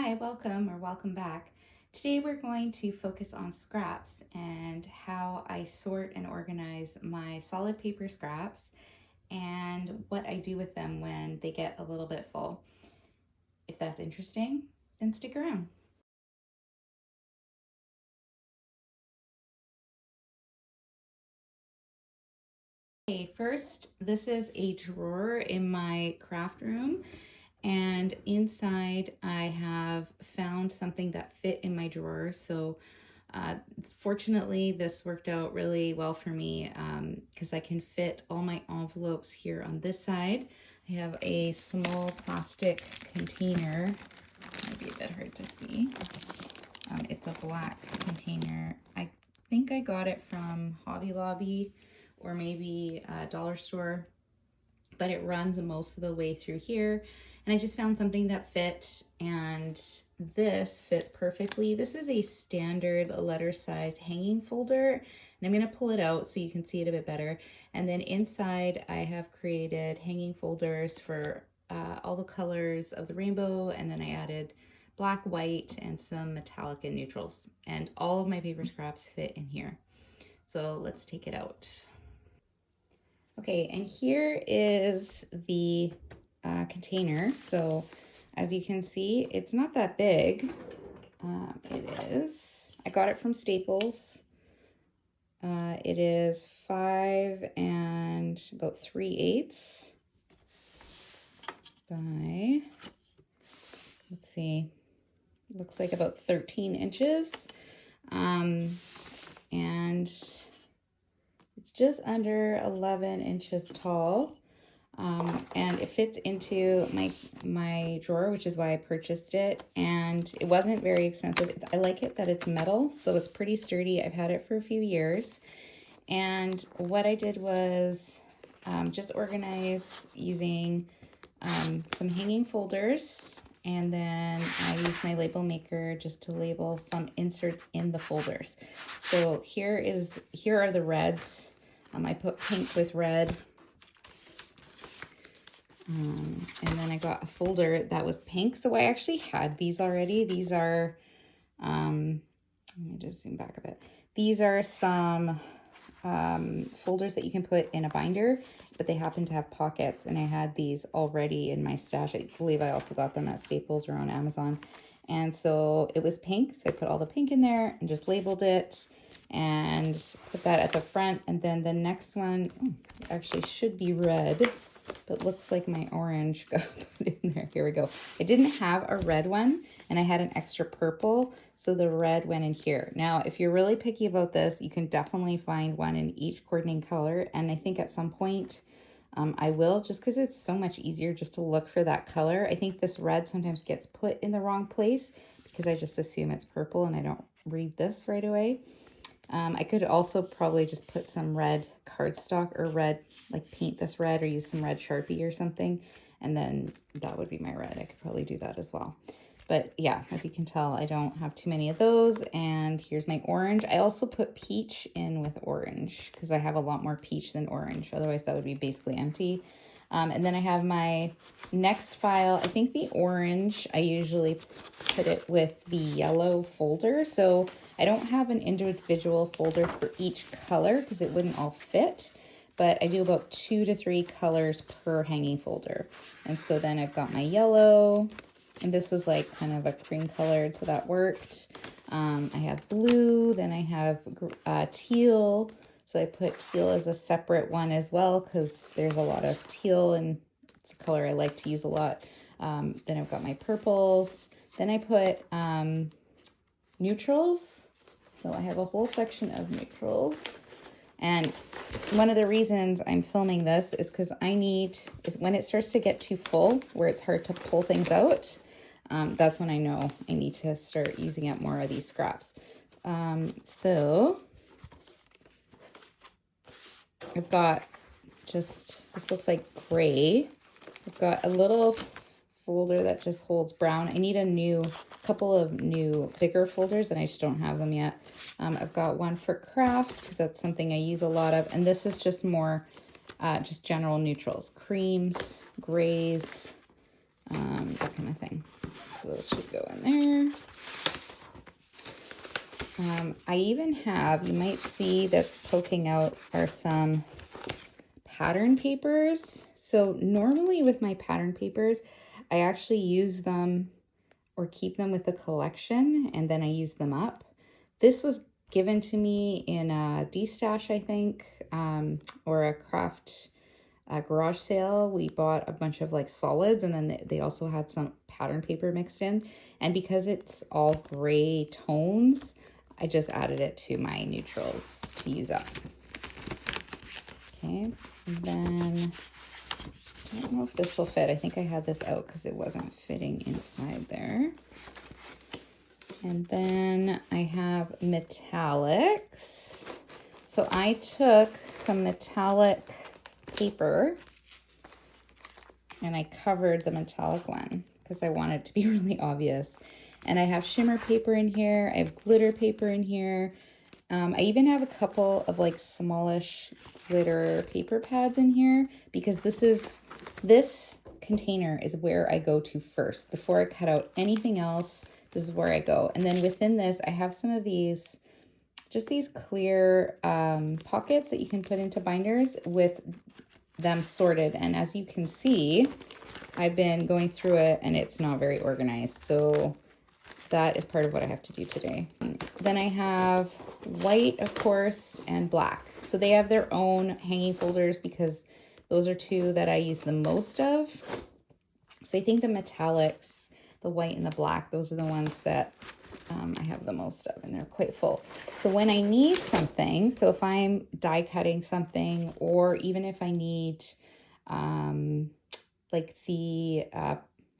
Hi, welcome or welcome back. Today we're going to focus on scraps and how I sort and organize my solid paper scraps and what I do with them when they get a little bit full. If that's interesting, then stick around. Okay, first, this is a drawer in my craft room, and inside I have found something that fit in my drawer. So fortunately, this worked out really well for me because I can fit all my envelopes here on this side. I have a small plastic container, might be a bit hard to see. It's a black container. I think I got it from Hobby Lobby or maybe a dollar store, but it runs most of the way through here. And I just found something that fit, and this fits perfectly. This is a standard letter size hanging folder, and I'm gonna pull it out so you can see it a bit better. And then inside I have created hanging folders for all the colors of the rainbow, and then I added black, white, and some metallic and neutrals. And all of my paper scraps fit in here. So let's take it out. Okay, and here is the container. So as you can see, it's not that big. I got it from Staples. It is 5 and about 3/8 by, let's see, looks like about 13 inches. And it's just under 11 inches tall. And it fits into my drawer, which is why I purchased it. And it wasn't very expensive. I like it that it's metal, so it's pretty sturdy. I've had it for a few years. And what I did was just organize using some hanging folders. And then I used my label maker just to label some inserts in the folders. So here are the reds. I put pink with red. And then I got a folder that was pink. So I actually had these already. These are, let me just zoom back a bit. These are some folders that you can put in a binder, but they happen to have pockets. And I had these already in my stash. I believe I also got them at Staples or on Amazon. And so it was pink. So I put all the pink in there and just labeled it and put that at the front. And then the next one actually should be red, but looks like my orange got put in there. Here we go. I didn't have a red one and I had an extra purple, so the red went in here. Now, if you're really picky about this, you can definitely find one in each coordinating color. And I think at some point I will, just because it's so much easier just to look for that color. I think this red sometimes gets put in the wrong place because I just assume it's purple and I don't read this right away. I could also probably just put some red cardstock or red, like paint this red or use some red Sharpie or something. And then that would be my red. I could probably do that as well. But yeah, as you can tell, I don't have too many of those. And here's my orange. I also put peach in with orange because I have a lot more peach than orange. Otherwise, that would be basically empty. And then I have my next file. I think the orange, I usually put it with the yellow folder. So I don't have an individual folder for each color because it wouldn't all fit. But I do about 2 to 3 colors per hanging folder. And so then I've got my yellow. And this was like kind of a cream colored, so that worked. I have blue. Then I have teal. So I put teal as a separate one as well because there's a lot of teal and it's a color I like to use a lot. Then I've got my purples. Then I put neutrals. So I have a whole section of neutrals. And one of the reasons I'm filming this is because is when it starts to get too full, where it's hard to pull things out, that's when I know I need to start using up more of these scraps. So I've got this looks like gray. I've got a little folder that just holds brown. I need a couple of new bigger folders and I just don't have them yet. I've got one for craft because that's something I use a lot of. And this is just more just general neutrals, creams, grays, that kind of thing. So those should go in there. I even have, you might see that poking out are some pattern papers. So normally with my pattern papers, I actually use them or keep them with the collection and then I use them up. This was given to me in a D-stash, I think, or a craft garage sale. We bought a bunch of like solids and then they also had some pattern paper mixed in. And because it's all gray tones, I just added it to my neutrals to use up. Okay, and then I don't know if this will fit. I think I had this out because it wasn't fitting inside there. And then I have metallics. So I took some metallic paper and I covered the metallic one because I want it to be really obvious. And I have shimmer paper in here. I have glitter paper in here. I even have a couple of like smallish glitter paper pads in here because this container is where I go to first. Before I cut out anything else, this is where I go. And then within this, I have some of these, just these clear pockets that you can put into binders with them sorted. And as you can see, I've been going through it and it's not very organized. So that is part of what I have to do today. Then I have white, of course, and black. So they have their own hanging folders because those are two that I use the most of. So I think the metallics, the white and the black, those are the ones that I have the most of, and they're quite full. So when I need something, so if I'm die cutting something, or even if I need like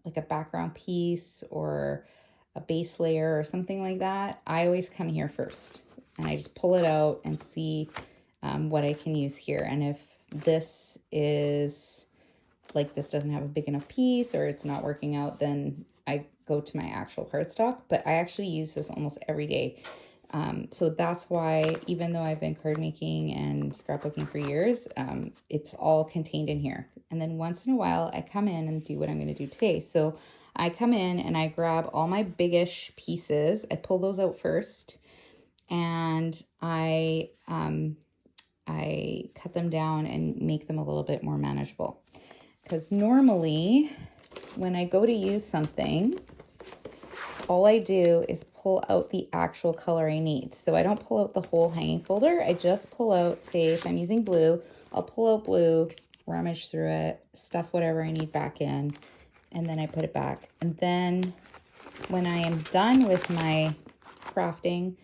like a background piece or a base layer or something like that, I always come here first and I just pull it out and see what I can use here. And if this is like, this doesn't have a big enough piece or it's not working out, then I go to my actual cardstock. But I actually use this almost every day. So that's why, even though I've been card making and scrapbooking for years, it's all contained in here. And then once in a while, I come in and do what I'm going to do today. So I come in and I grab all my biggish pieces. I pull those out first and I cut them down and make them a little bit more manageable. Because normally when I go to use something, all I do is pull out the actual color I need. So I don't pull out the whole hanging folder. I just pull out, say if I'm using blue, I'll pull out blue, rummage through it, stuff whatever I need back in, and then I put it back. And then when I am done with my crafting,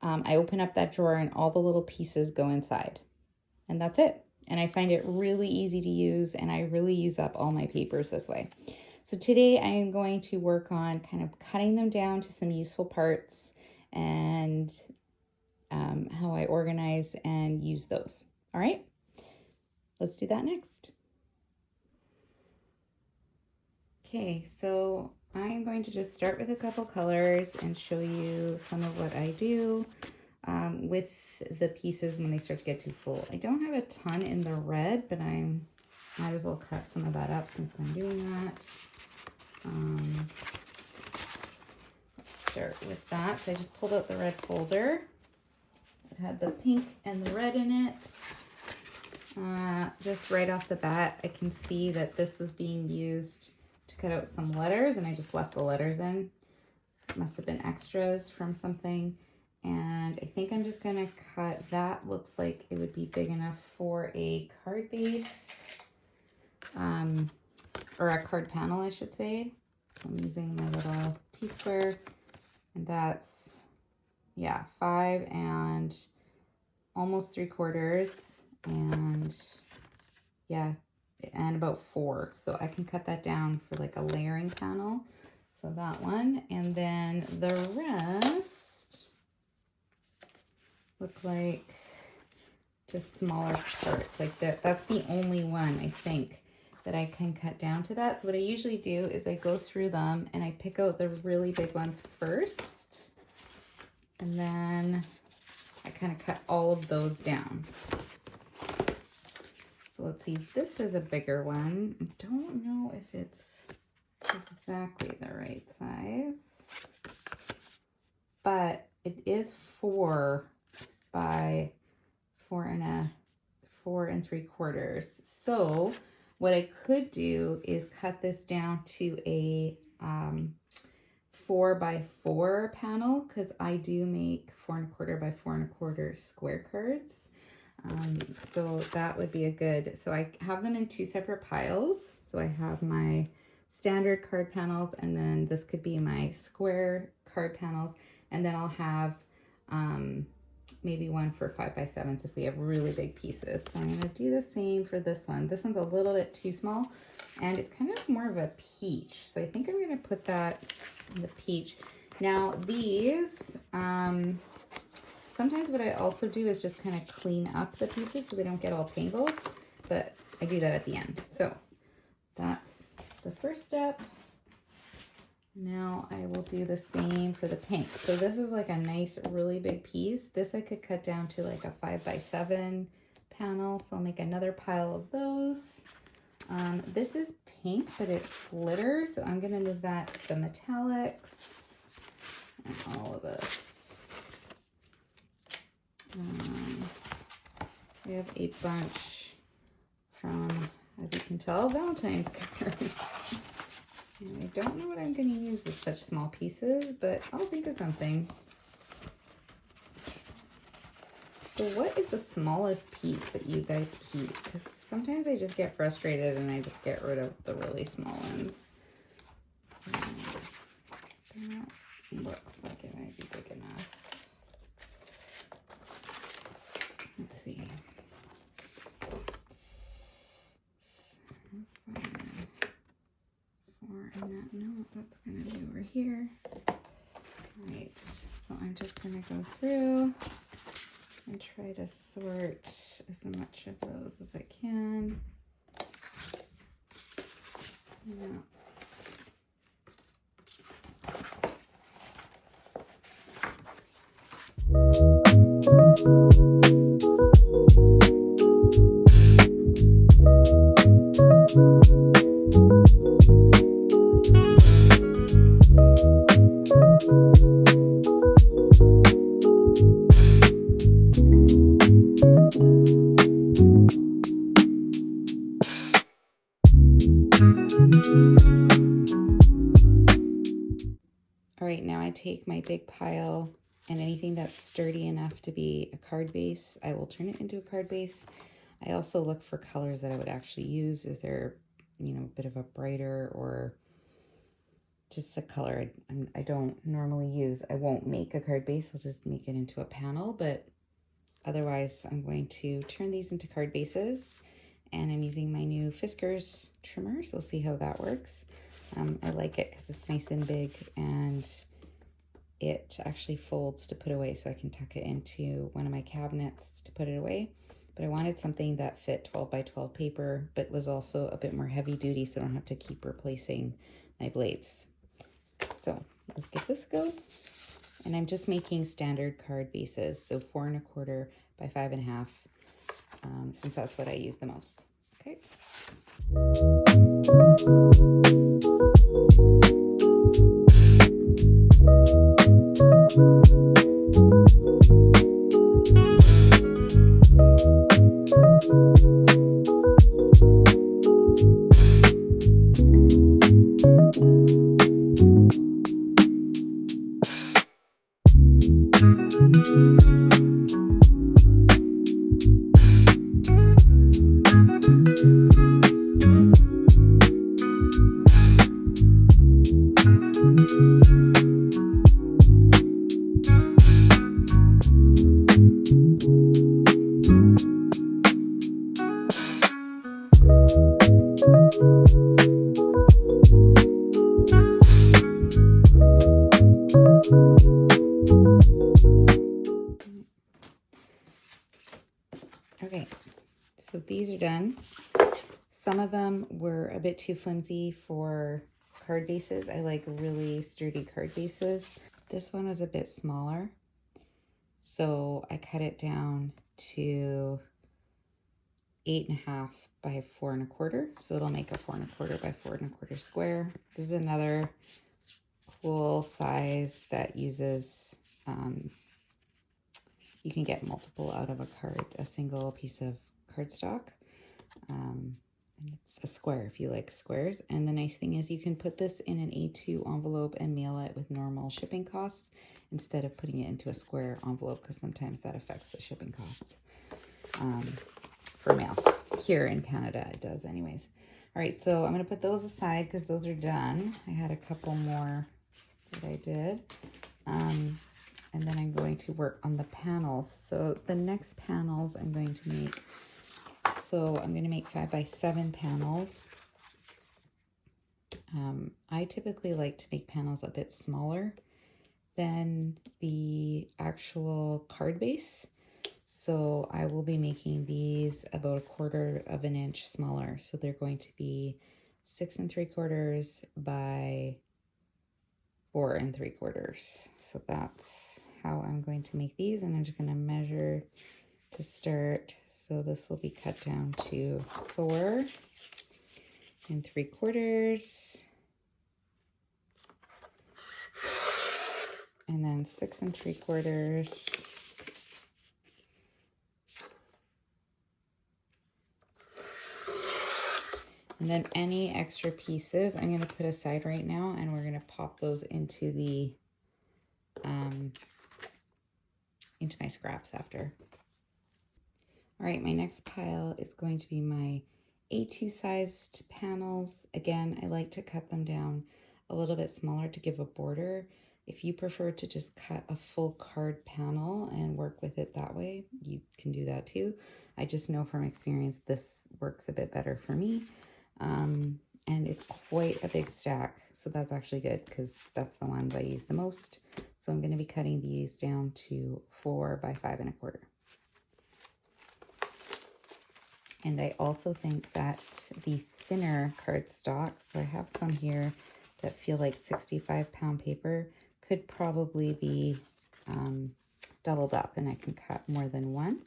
I open up that drawer and all the little pieces go inside. And that's it. And I find it really easy to use, and I really use up all my papers this way. So today I am going to work on kind of cutting them down to some useful parts and how I organize and use those. All right, let's do that next. Okay, so I'm going to just start with a couple colors and show you some of what I do with the pieces when they start to get too full. I don't have a ton in the red, but I might as well cut some of that up since I'm doing that. Let's start with that. So I just pulled out the red folder. It had the pink and the red in it. Just right off the bat, I can see that this was being used to cut out some letters, and I just left the letters in. Must have been extras from something. And I think I'm just gonna cut, that looks like it would be big enough for a card base, or a card panel, I should say. So I'm using my little T-square, and that's, yeah, 5 and almost 3/4, and yeah, and about 4. So I can cut that down for like a layering panel. So that one, and then the rest look like just smaller parts like that. That's the only one I think that I can cut down to that. So what I usually do is I go through them and I pick out the really big ones first, and then I kind of cut all of those down. So let's see, this is a bigger one. I don't know if it's exactly the right size, but it is 4 by 4 3/4. So what I could do is cut this down to a 4 by 4 panel, because I do make 4 1/4 by 4 1/4 square cards. So that would be a good, so I have them in 2 separate piles. So I have my standard card panels, and then this could be my square card panels, and then I'll have maybe one for 5 by 7s if we have really big pieces. So I'm gonna do the same for this one. This one's a little bit too small, and it's kind of more of a peach. So I think I'm gonna put that in the peach. Now these, sometimes what I also do is just kind of clean up the pieces so they don't get all tangled, but I do that at the end. So that's the first step. Now I will do the same for the pink. So this is like a nice, really big piece. This I could cut down to like a 5 by 7 panel. So I'll make another pile of those. This is pink, but it's glitter. So I'm gonna move that to the metallics and all of this. We have a bunch from, as you can tell, Valentine's cards. And I don't know what I'm going to use with such small pieces, but I'll think of something. So what is the smallest piece that you guys keep? Because sometimes I just get frustrated and I just get rid of the really small ones. That looks like it might be big enough. Let's see. That's fine. No, that's gonna be over here. Right, so I'm just gonna go through and try to sort as much of those as I can. Yeah. All right, now I take my big pile, and anything that's sturdy enough to be a card base, I will turn it into a card base. I also look for colors that I would actually use if they're, you know, a bit of a brighter or just a color I don't normally use. I won't make a card base, I'll just make it into a panel, but otherwise I'm going to turn these into card bases, and I'm using my new Fiskars trimmer, so we'll see how that works. I like it because it's nice and big, and it actually folds to put away, so I can tuck it into one of my cabinets to put it away. But I wanted something that fit 12 by 12 paper, but was also a bit more heavy duty, so I don't have to keep replacing my blades. So let's get this go. And I'm just making standard card bases, so 4 1/4 by 5 1/2, since that's what I use the most. Okay. Okay, so these are done. Some of them were a bit too flimsy for card bases. I like really sturdy card bases. This one was a bit smaller, so I cut it down to 8.5 by 4 1/4. So it'll make a 4 1/4 by 4 1/4 square. This is another cool size that uses, you can get multiple out of a single piece of cardstock. And it's a square if you like squares. And the nice thing is you can put this in an A2 envelope and mail it with normal shipping costs instead of putting it into a square envelope, because sometimes that affects the shipping costs for mail. Here in Canada it does anyways. All right, so I'm going to put those aside because those are done. I had a couple more that I did. And then I'm going to work on the panels. So the next panels I'm going to make, so I'm going to make 5 by 7 panels. I typically like to make panels a bit smaller than the actual card base. So I will be making these about 1/4 of an inch smaller. So they're going to be 6 3/4 by 4 3/4. So that's how I'm going to make these. And I'm just going to measure to start. So this will be cut down to 4 3/4. And then 6 3/4. And then any extra pieces I'm going to put aside right now, and we're going to pop those into the into my scraps after. All right, my next pile is going to be my A2 sized panels. Again, I like to cut them down a little bit smaller to give a border. If you prefer to just cut a full card panel and work with it that way, you can do that too. I just know from experience this works a bit better for me. And it's quite a big stack, so that's actually good because that's the ones I use the most. So I'm going to be cutting these down to 4 by 5 1/4. And I also think that the thinner cardstock, so I have some here that feel like 65-pound paper, could probably be doubled up, and I can cut more than one.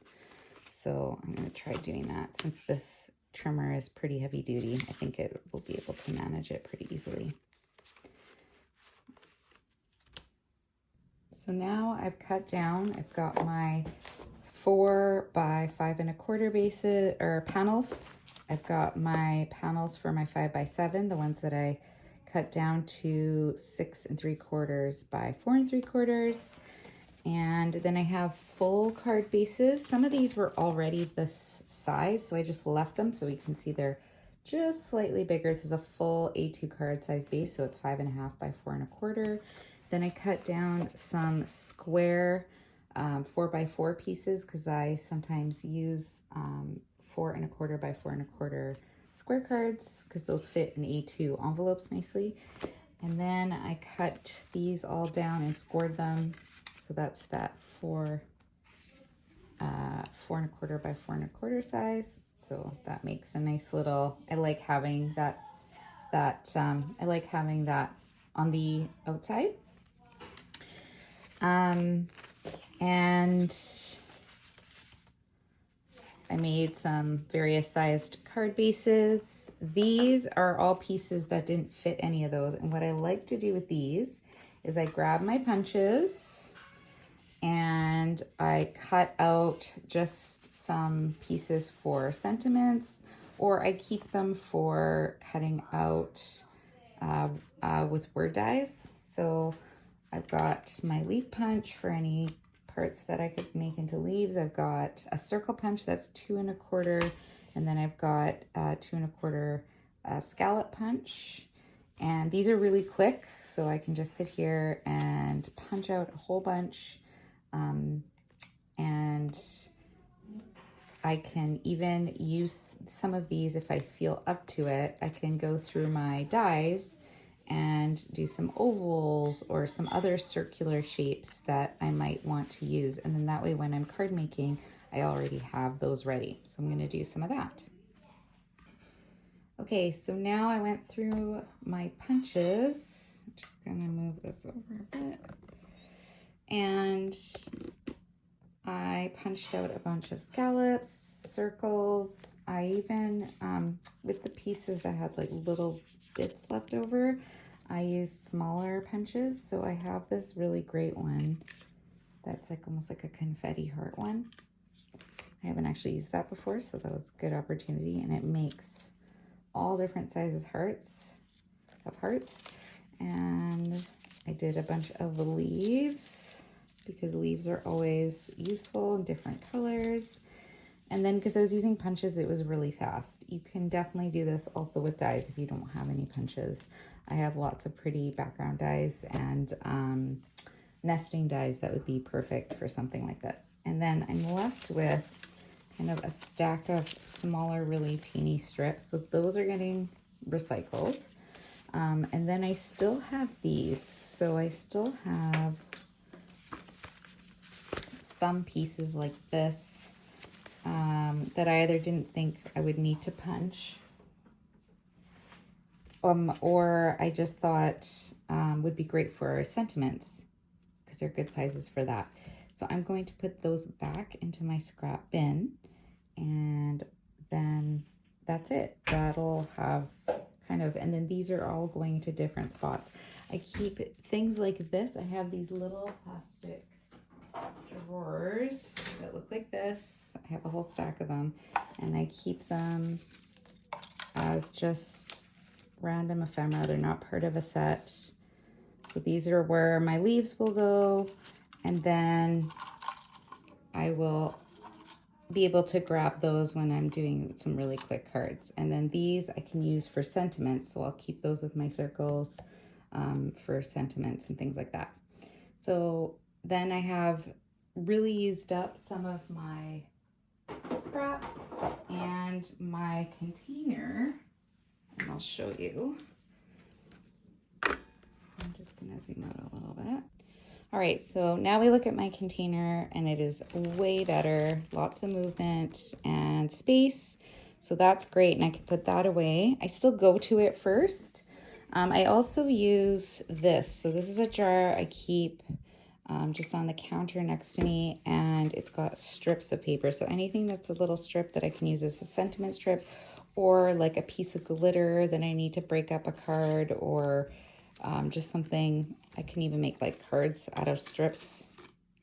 So I'm going to try doing that. Since this trimmer is pretty heavy duty, I think it will be able to manage it pretty easily. So now I've cut down, I've got my 4 by 5 1/4 bases or panels. I've got my panels for my 5 by 7, the ones that I cut down to 6 3/4 by 4 3/4. And then I have full card bases. Some of these were already this size, so I just left them so we can see they're just slightly bigger. This is a full A2 card size base, so it's 5 1/2 by 4 1/4. Then I cut down some square 4 by 4 pieces because I sometimes use 4 1/4 by 4 1/4 square cards because those fit in A2 envelopes nicely. And then I cut these all down and scored them. So that's that 4 1/4 by 4 1/4 size. So that makes a nice little, I like having that I like having that on the outside. And I made some various sized card bases. These are all pieces that didn't fit any of those. And what I like to do with these is I grab my punches and I cut out just some pieces for sentiments, or I keep them for cutting out with word dies. So I've got my leaf punch for any parts that I could make into leaves. I've got a circle punch that's 2 1/4, and then I've got 2 1/4 scallop punch. And these are really quick, so I can just sit here and punch out a whole bunch. And I can even use some of these if I feel up to it. I can go through my dies and do some ovals or some other circular shapes that I might want to use. And then that way when I'm card making, I already have those ready. So I'm going to do some of that. Okay, so now I went through my punches. I'm just going to move this over a bit. And I punched out a bunch of scallops, circles. I even, with the pieces that had like little bits left over, I used smaller punches. So I have this really great one that's like almost like a confetti heart one. I haven't actually used that before, so that was a good opportunity. And it makes all different sizes hearts. And I did a bunch of leaves because leaves are always useful in different colors. And then because I was using punches, it was really fast. You can definitely do this also with dies if you don't have any punches. I have lots of pretty background dies and nesting dies that would be perfect for something like this. And then I'm left with kind of a stack of smaller, really teeny strips. So those are getting recycled. And then I still have these. So I still have some pieces like this that I either didn't think I would need to punch or I just thought would be great for sentiments because they're good sizes for that. So I'm going to put those back into my scrap bin, and then that's it. That'll have kind of, and then these are all going to different spots. I keep things like this. I have these little plastic drawers that look like this. I have a whole stack of them, and I keep them as just random ephemera. They're not part of a set. So these are where my leaves will go, and then I will be able to grab those when I'm doing some really quick cards. And then these I can use for sentiments, so I'll keep those with my circles for sentiments and things like that. So then I have really used up some of my scraps and my container, and I'll show you. I'm just gonna zoom out a little bit. All right, so now we look at my container and it is way better. Lots of movement and space. So that's great, and I can put that away. I still go to it first. I also use this. So this is a jar I keep just on the counter next to me, and it's got strips of paper. So anything that's a little strip that I can use as a sentiment strip, or like a piece of glitter that I need to break up a card, or just something. I can even make like cards out of strips,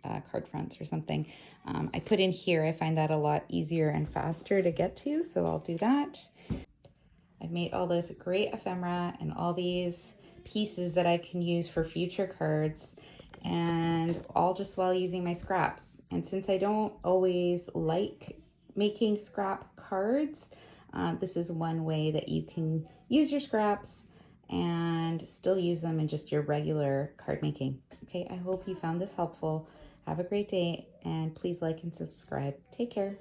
card fronts or something. I put in here. I find that a lot easier and faster to get to, so I'll do that. I've made all this great ephemera and all these pieces that I can use for future cards, and all just while using my scraps. And since I don't always like making scrap cards, this is one way that you can use your scraps and still use them in just your regular card making. Okay, I hope you found this helpful. Have a great day, and please like and subscribe. Take care.